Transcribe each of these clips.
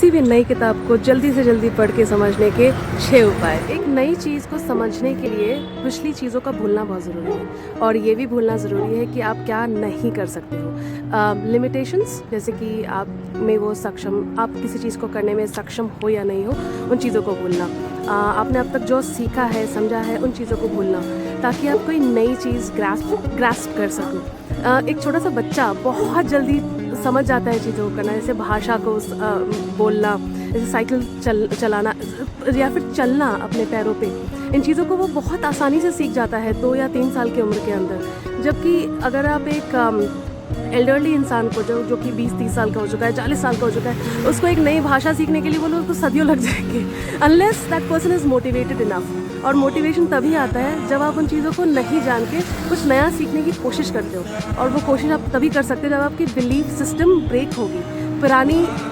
किसी भी नई किताब को जल्दी से जल्दी पढ़ के समझने के 6 उपाय। एक नई चीज़ को समझने के लिए पिछली चीज़ों का भूलना बहुत ज़रूरी है और ये भी भूलना ज़रूरी है कि आप क्या नहीं कर सकते हो। लिमिटेशंस जैसे कि आप में वो सक्षम, आप किसी चीज़ को करने में सक्षम हो या नहीं हो, उन चीज़ों को भूलना। आपने अब तक जो सीखा है, समझा है, उन चीज़ों को भूलना ताकि आप कोई नई चीज़ ग्रास्प कर सको। एक छोटा सा बच्चा बहुत जल्दी समझ जाता है चीज़ों को करना, जैसे भाषा को बोलना, जैसे साइकिल चलाना या फिर चलना अपने पैरों पे। इन चीज़ों को वो बहुत आसानी से सीख जाता है 2 या 3 साल की उम्र के अंदर। जबकि अगर आप एक एल्डरली इंसान को जो कि 20-30 साल का हो चुका है, 40 साल का हो चुका है, उसको एक नई भाषा सीखने के लिए बोलो उसको सदियों लग जाएंगे, unless that person is motivated enough. और मोटिवेशन तभी आता है जब आप उन चीज़ों को नहीं जान के कुछ नया सीखने की कोशिश करते हो, और वो कोशिश आप तभी कर सकते हो जब आपकी बिलीफ सिस्टम ब्रेक होगी।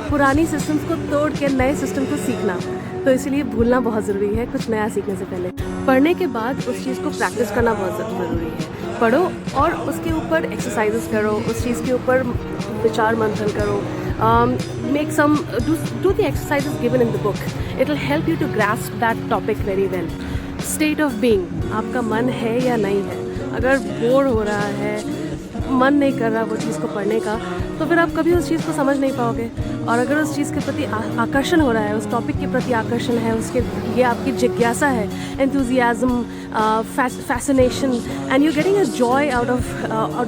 पुरानी सिस्टम्स को तोड़ के नए सिस्टम को सीखना, तो इसलिए भूलना बहुत ज़रूरी है कुछ नया सीखने से पहले। पढ़ने के बाद उस चीज़ को प्रैक्टिस करना बहुत ज़रूरी है। पढ़ो और उसके ऊपर एक्सरसाइजेस करो, उस चीज़ के ऊपर विचार मंथन करो। Make some do the exercises given in the book, it will help you to grasp that topic very well. State of being, आपका मन है या नहीं है। अगर बोर हो रहा है, मन नहीं कर रहा वो चीज़ को पढ़ने का, तो फिर आप कभी उस चीज़ को समझ नहीं पाओगे। और अगर उस चीज़ के प्रति आकर्षण हो रहा है, उस टॉपिक के प्रति आकर्षण है, उसके ये आपकी जिज्ञासा है, enthusiasm, fascination, and you're getting a joy out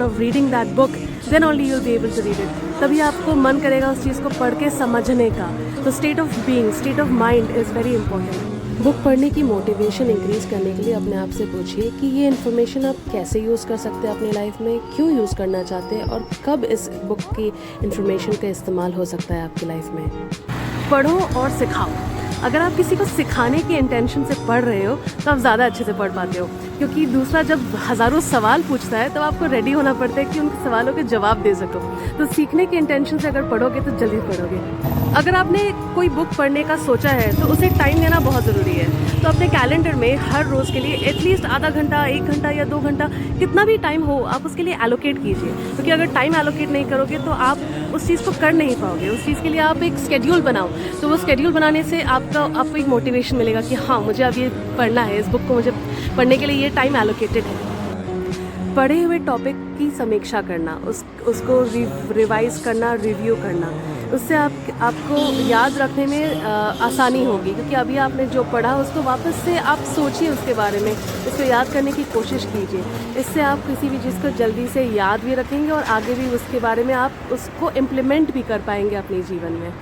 of reading that book, then only you'll be able to read it. तभी आपको मन करेगा उस चीज़ को पढ़ के समझने का। तो state of being, state of mind is very important. Book पढ़ने की मोटिवेशन इंक्रीज़ करने के लिए अपने आप से पूछिए कि ये इन्फॉर्मेशन आप कैसे यूज़ कर सकते हैं अपनी लाइफ में, क्यों यूज़ करना चाहते हैं और कब इस बुक की इन्फॉर्मेशन का इस्तेमाल हो सकता है आपकी लाइफ में। पढ़ो और सिखाओ। अगर आप किसी को सिखाने के इंटेंशन से पढ़ रहे हो तो आप ज़्यादा अच्छे से पढ़ पाते हो, क्योंकि दूसरा जब हज़ारों सवाल पूछता है तो आपको रेडी होना पड़ता है कि उनके सवालों के जवाब दे सको। तो सीखने के इंटेंशन से अगर पढ़ोगे तो जल्दी पढ़ोगे। अगर आपने कोई बुक पढ़ने का सोचा है तो उसे टाइम देना बहुत ज़रूरी है। तो अपने कैलेंडर में हर रोज़ के लिए एटलीस्ट आधा घंटा, 1 घंटा या 2 घंटा, कितना भी टाइम हो, आप उसके लिए एलोकेट कीजिए। क्योंकि अगर टाइम एलोकेट नहीं करोगे तो आप उस चीज़ को कर नहीं पाओगे। उस चीज़ के लिए आप एक स्केड्यूल बनाओ, तो वो स्केड्यूल बनाने से आपको एक मोटिवेशन मिलेगा कि हाँ, मुझे अब ये पढ़ना है, इस बुक को मुझे पढ़ने के लिए ये टाइम एलोकेटेड है। पढ़े हुए टॉपिक की समीक्षा करना, उसको रिवाइज करना, रिव्यू करना, उससे आपको याद रखने में आसानी होगी। क्योंकि अभी आपने जो पढ़ा उसको वापस से आप सोचिए उसके बारे में, उसको याद करने की कोशिश कीजिए। इससे आप किसी भी चीज़ को जल्दी से याद भी रखेंगे और आगे भी उसके बारे में आप उसको इम्प्लीमेंट भी कर पाएंगे अपने जीवन में।